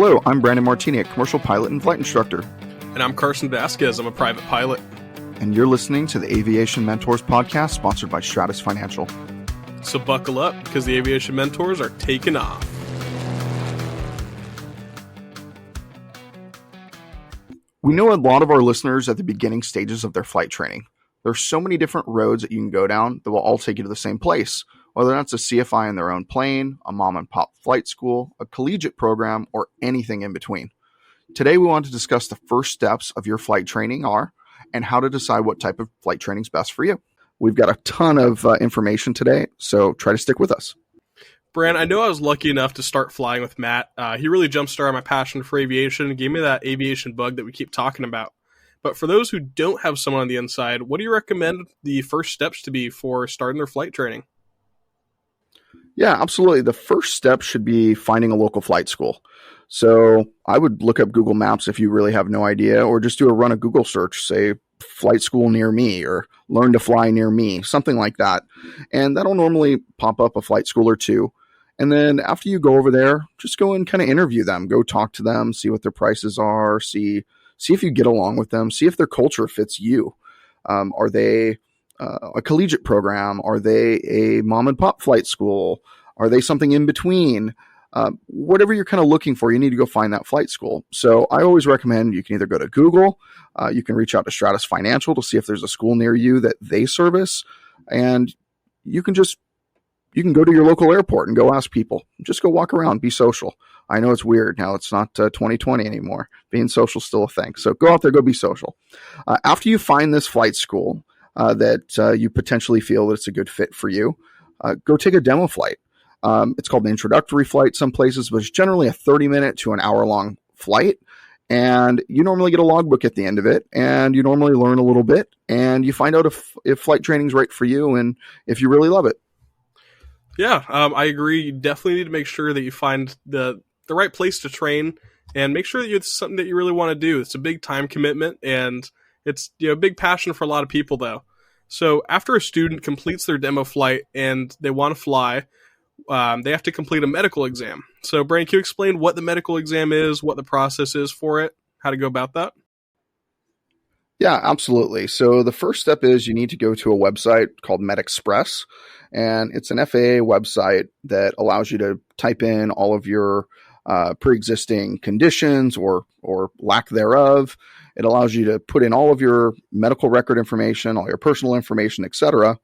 Hello, I'm Brandon Martini, a commercial pilot and flight instructor. And I'm Carson Vasquez. I'm a private pilot. And you're listening to the Aviation Mentors podcast, sponsored by Stratus Financial. So buckle up, because the Aviation Mentors are taking off. We know a lot of our listeners at the beginning stages of their flight training. There's so many different roads that you can go down that will all take you to the same place, whether that's a CFI in their own plane, a mom and pop flight school, a collegiate program, or anything in between. Today, we want to discuss the first steps of your flight training are and how to decide what type of flight training is best for you. We've got a ton of information today, so try to stick with us. Bran, I know I was lucky enough to start flying with Matt. He really jumpstarted my passion for aviation and gave me that aviation bug that we keep talking about. But for those who don't have someone on the inside, what do you recommend the first steps to be for starting their flight training? Yeah, absolutely. The first step should be finding a local flight school. So I would look up Google Maps if you really have no idea, or just run a Google search, say flight school near me or learn to fly near me, something like that. And that'll normally pop up a flight school or two. And then after you go over there, just go and kind of interview them, go talk to them, see what their prices are, see if you get along with them, see if their culture fits you. Are they a collegiate program? Are they a mom and pop flight school? Are they something in between? Whatever you're kind of looking for, you need to go find that flight school. So I always recommend you can either go to Google, you can reach out to Stratus Financial to see if there's a school near you that they service, and you can go to your local airport and go ask people. Just go walk around, be social. I know it's weird now. It's not 2020 anymore. Being social is still a thing. So go out there, go be social. After you find this flight school that you potentially feel that it's a good fit for you, go take a demo flight. It's called an introductory flight some places, but it's generally a 30-minute to an hour-long flight. And you normally get a logbook at the end of it, and you normally learn a little bit, and you find out if flight training is right for you and if you really love it. Yeah, I agree. You definitely need to make sure that you find the right place to train, and make sure that it's something that you really want to do. It's a big time commitment, and it's a big passion for a lot of people, though. So after a student completes their demo flight and they want to fly, they have to complete a medical exam. So, Brian, can you explain what the medical exam is, what the process is for it, how to go about that? Yeah, absolutely. So the first step is you need to go to a website called MedExpress, and it's an FAA website that allows you to type in all of your pre-existing conditions or lack thereof. It allows you to put in all of your medical record information, all your personal information, etc.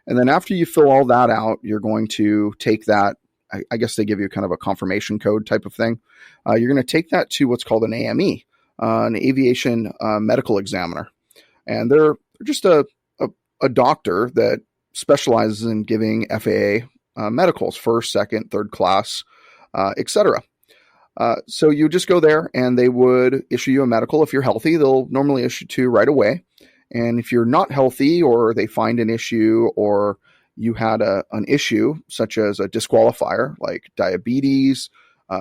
And then after you fill all that out, you're going to take that, I guess they give you kind of a confirmation code type of thing. You're going to take that to what's called an AME, an aviation medical examiner. And they're just a doctor that specializes in giving FAA medicals, first, second, third class, etc. So you just go there and they would issue you a medical. If you're healthy, they'll normally issue two right away. And if you're not healthy, or they find an issue, or you had an issue such as a disqualifier like diabetes,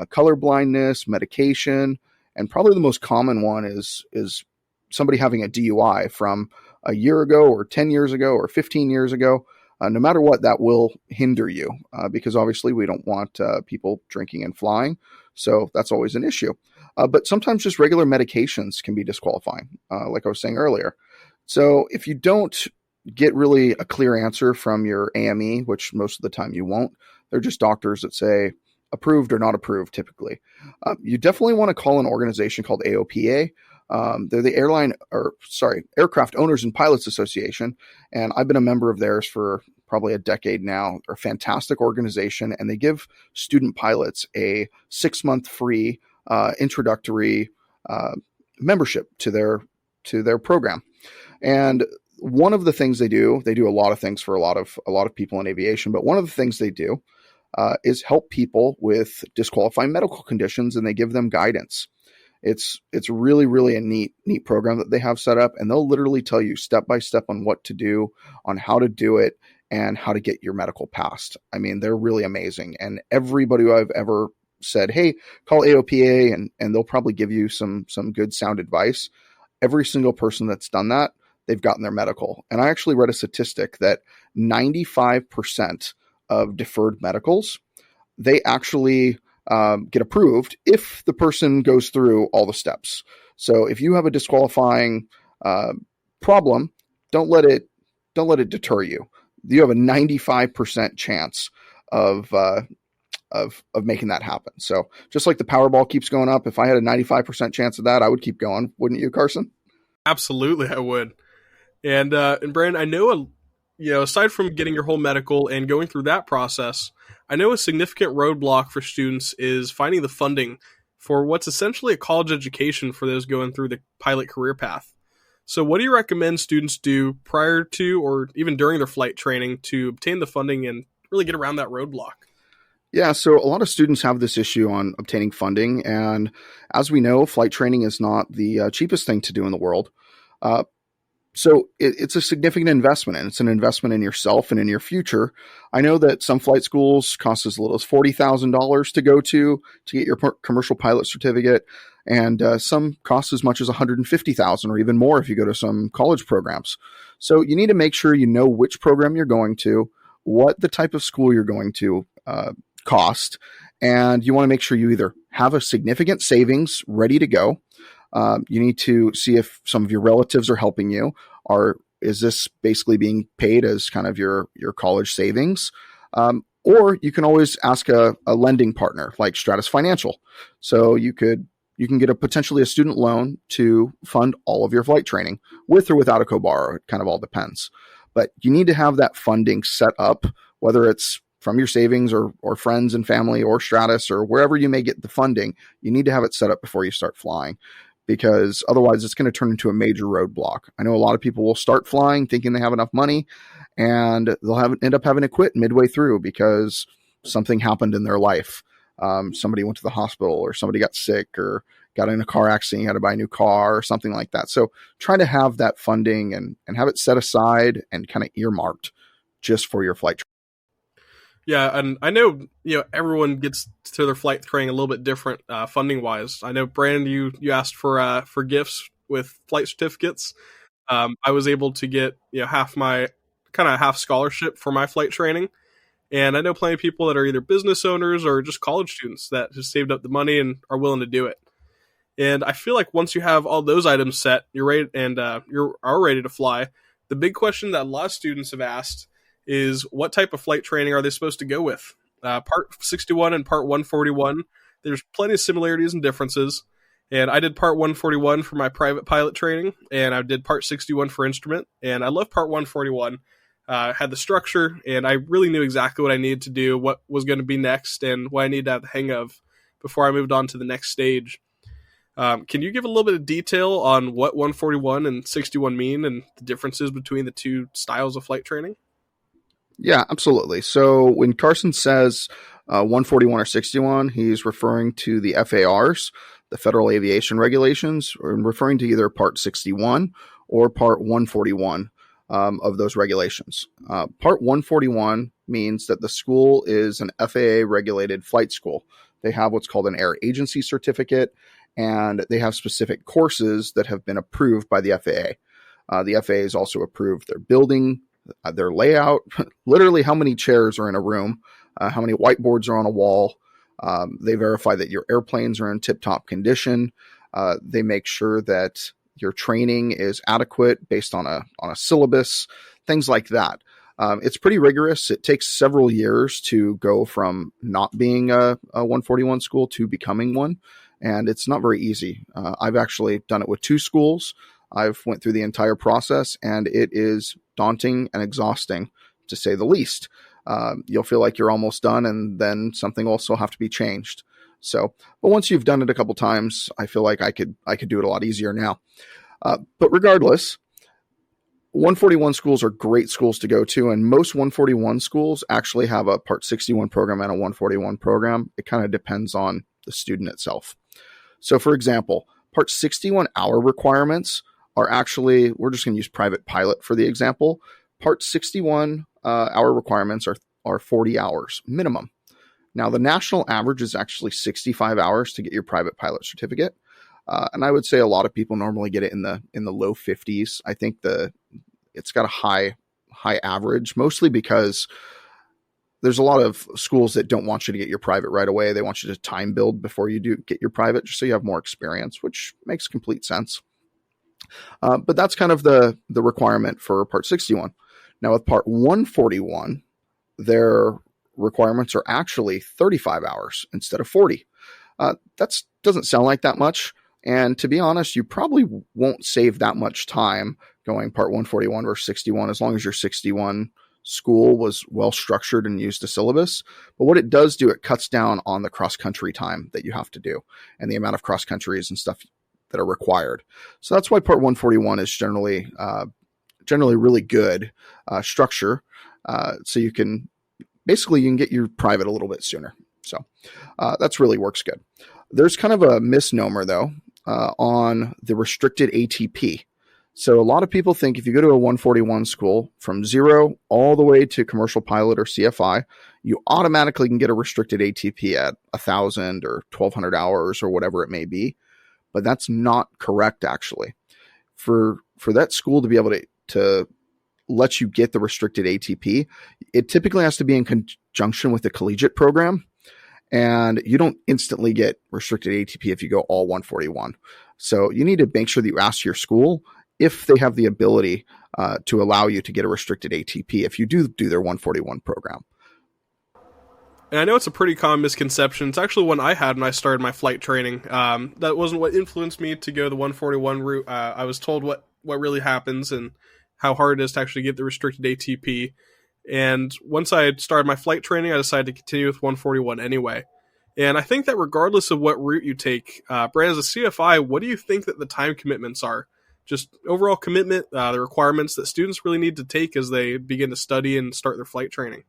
color blindness, medication, and probably the most common one is somebody having a DUI from a year ago or 10 years ago or 15 years ago. No matter what, that will hinder you because obviously we don't want people drinking and flying. So that's always an issue. But sometimes just regular medications can be disqualifying, like I was saying earlier. So if you don't get really a clear answer from your AME, which most of the time you won't, they're just doctors that say approved or not approved typically. You definitely want to call an organization called AOPA. They're the Aircraft Owners and Pilots Association, and I've been a member of theirs for probably a decade now. They're a fantastic organization, and they give student pilots a 6-month free introductory membership to their program. And one of the things they do a lot of things for a lot of people in aviation, but one of the things they do is help people with disqualifying medical conditions, and they give them guidance. It's really, really a neat program that they have set up, and they'll literally tell you step by step on what to do, on how to do it, and how to get your medical passed. I mean, they're really amazing. And everybody who I've ever said, hey, call AOPA, and they'll probably give you some good sound advice. Every single person that's done that, they've gotten their medical. And I actually read a statistic that 95% of deferred medicals, they actually get approved if the person goes through all the steps. So if you have a disqualifying problem, don't let it deter you. You have a 95% chance of making that happen. So just like the Powerball keeps going up, if I had a 95% chance of that, I would keep going, wouldn't you, Carson? Absolutely, I would. And Brandon, I know, aside from getting your whole medical and going through that process, I know a significant roadblock for students is finding the funding for what's essentially a college education for those going through the pilot career path. So what do you recommend students do prior to or even during their flight training to obtain the funding and really get around that roadblock? Yeah, so a lot of students have this issue on obtaining funding. And as we know, flight training is not the cheapest thing to do in the world. Uh, So it's a significant investment, and it's an investment in yourself and in your future. I know that some flight schools cost as little as $40,000 to go to get your commercial pilot certificate, and some cost as much as $150,000 or even more if you go to some college programs. So you need to make sure you know which program you're going to, what the type of school you're going to cost, and you want to make sure you either have a significant savings ready to go. You need to see if some of your relatives are helping you. Is this basically being paid as kind of your college savings? Or you can always ask a lending partner like Stratus Financial. So you can get potentially a student loan to fund all of your flight training with or without a co-borrow. It kind of all depends. But you need to have that funding set up, whether it's from your savings or friends and family or Stratus or wherever you may get the funding. You need to have it set up before you start flying, because otherwise it's going to turn into a major roadblock. I know a lot of people will start flying thinking they have enough money, and they'll end up having to quit midway through because something happened in their life. Somebody went to the hospital, or somebody got sick, or got in a car accident, you had to buy a new car or something like that. So try to have that funding and have it set aside and kind of earmarked just for your flight. Yeah, and I know everyone gets to their flight training a little bit different funding wise. I know Brandon, you asked for gifts with flight certificates. I was able to get half scholarship for my flight training, and I know plenty of people that are either business owners or just college students that have saved up the money and are willing to do it. And I feel like once you have all those items set, you're ready and you're ready to fly. The big question that a lot of students have asked is what type of flight training are they supposed to go with? Part 61 and Part 141, there's plenty of similarities and differences. And I did Part 141 for my private pilot training, and I did Part 61 for instrument. And I love Part 141. Had the structure, and I really knew exactly what I needed to do, what was going to be next, and what I needed to have the hang of before I moved on to the next stage. Can you give a little bit of detail on what 141 and 61 mean and the differences between the two styles of flight training? Yeah, absolutely. So when Carson says 141 or 61, he's referring to the FARs, the Federal Aviation Regulations, or referring to either Part 61 or Part 141 of those regulations. Part 141 means that the school is an FAA-regulated flight school. They have what's called an air agency certificate, and they have specific courses that have been approved by the FAA. The FAA has also approved their building, their layout, literally how many chairs are in a room, how many whiteboards are on a wall. They verify that your airplanes are in tip-top condition. They make sure that your training is adequate based on a syllabus, things like that. It's pretty rigorous. It takes several years to go from not being a 141 school to becoming one, and it's not very easy. I've actually done it with 2 schools. I've went through the entire process, and it is daunting and exhausting, to say the least. You'll feel like you're almost done, and then something will also have to be changed. So, but once you've done it a couple times, I feel like I could do it a lot easier now. But regardless, 141 schools are great schools to go to, and most 141 schools actually have a Part 61 program and a 141 program. It kind of depends on the student itself. So, for example, Part 61 hour requirements are actually, we're just going to use private pilot for the example. Part 61 hour requirements are 40 hours minimum. Now, the national average is actually 65 hours to get your private pilot certificate. And I would say a lot of people normally get it in the low 50s. I think it's got a high average, mostly because there's a lot of schools that don't want you to get your private right away. They want you to time build before you do get your private, just so you have more experience, which makes complete sense. But that's kind of the requirement for Part 61. Now with Part 141, their requirements are actually 35 hours instead of 40. That doesn't sound like that much. And to be honest, you probably won't save that much time going Part 141 versus 61, as long as your 61 school was well structured and used a syllabus. But what it does do, it cuts down on the cross-country time that you have to do and the amount of cross-countries and stuff that are required. So that's why Part 141 is generally really good structure. So you can get your private a little bit sooner. So that's really works good. There's kind of a misnomer though on the restricted ATP. So a lot of people think if you go to a 141 school from 0 all the way to commercial pilot or CFI, you automatically can get a restricted ATP at 1,000 or 1,200 hours or whatever it may be. But that's not correct, actually. For that school to be able to let you get the restricted ATP, it typically has to be in conjunction with the collegiate program. And you don't instantly get restricted ATP if you go all 141. So you need to make sure that you ask your school if they have the ability to allow you to get a restricted ATP if you do their 141 program. And I know it's a pretty common misconception. It's actually one I had when I started my flight training. That wasn't what influenced me to go the 141 route. I was told what really happens and how hard it is to actually get the restricted ATP. And once I started my flight training, I decided to continue with 141 anyway. And I think that regardless of what route you take, Brand, as a CFI, what do you think that the time commitments are? Just overall commitment, the requirements that students really need to take as they begin to study and start their flight training.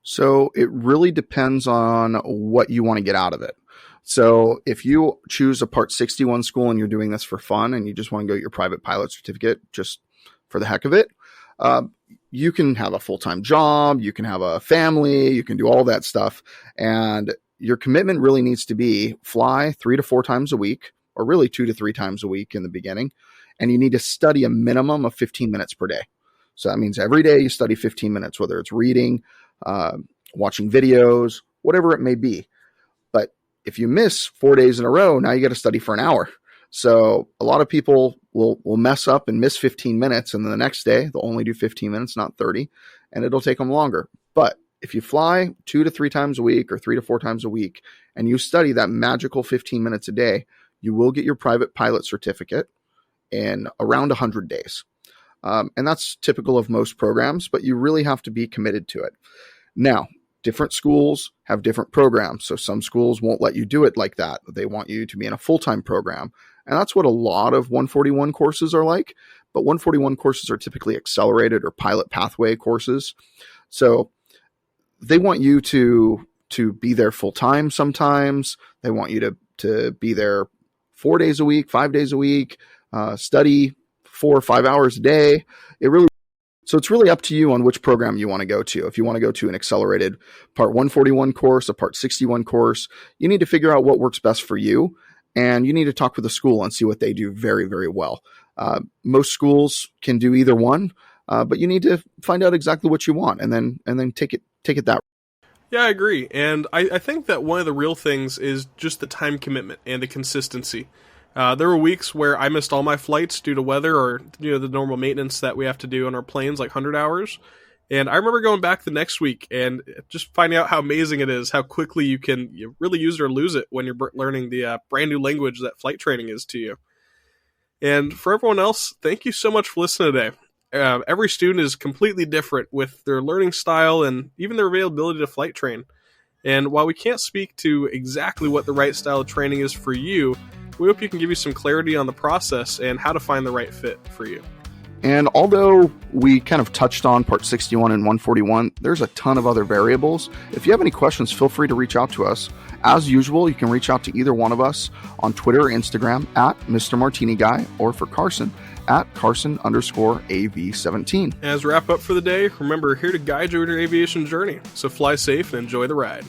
So it really depends on what you want to get out of it. So if you choose a Part 61 school and you're doing this for fun and you just want to go get your private pilot certificate just for the heck of it, you can have a full-time job, you can have a family, you can do all that stuff. And your commitment really needs to be fly 3 to 4 times a week, or really 2 to 3 times a week in the beginning. And you need to study a minimum of 15 minutes per day. So that means every day you study 15 minutes, whether it's reading, watching videos, whatever it may be. But if you miss 4 days in a row, now you got to study for an hour. So a lot of people will mess up and miss 15 minutes. And then the next day they'll only do 15 minutes, not 30, and it'll take them longer. But if you fly 2 to 3 times a week or 3 to 4 times a week, and you study that magical 15 minutes a day, you will get your private pilot certificate in around 100 days. And that's typical of most programs, but you really have to be committed to it. Now, different schools have different programs. So some schools won't let you do it like that. They want you to be in a full-time program. And that's what a lot of 141 courses are like. But 141 courses are typically accelerated or pilot pathway courses. So they want you to be there full-time sometimes. They want you to be there 4 days a week, 5 days a week, study 4 or 5 hours a day. So it's really up to you on which program you want to go to. If you want to go to an accelerated Part 141 course, a Part 61 course, you need to figure out what works best for you. And you need to talk with the school and see what they do very, very well. Most schools can do either one, but you need to find out exactly what you want and then take it that way. Yeah, I agree. And I think that one of the real things is just the time commitment and the consistency. There were weeks where I missed all my flights due to weather or the normal maintenance that we have to do on our planes, like 100 hours. And I remember going back the next week and just finding out how amazing it is, how quickly you can really use it or lose it when you're learning the brand new language that flight training is to you. And for everyone else, thank you so much for listening today. Every student is completely different with their learning style and even their availability to flight train. And while we can't speak to exactly what the right style of training is for you, we hope you can give you some clarity on the process and how to find the right fit for you. And although we kind of touched on Part 61 and 141, there's a ton of other variables. If you have any questions, feel free to reach out to us. As usual, you can reach out to either one of us on Twitter or Instagram at Mr. Martini Guy, or for Carson at Carson_AV17. As we wrap up for the day, remember, we're here to guide you in your aviation journey. So fly safe and enjoy the ride.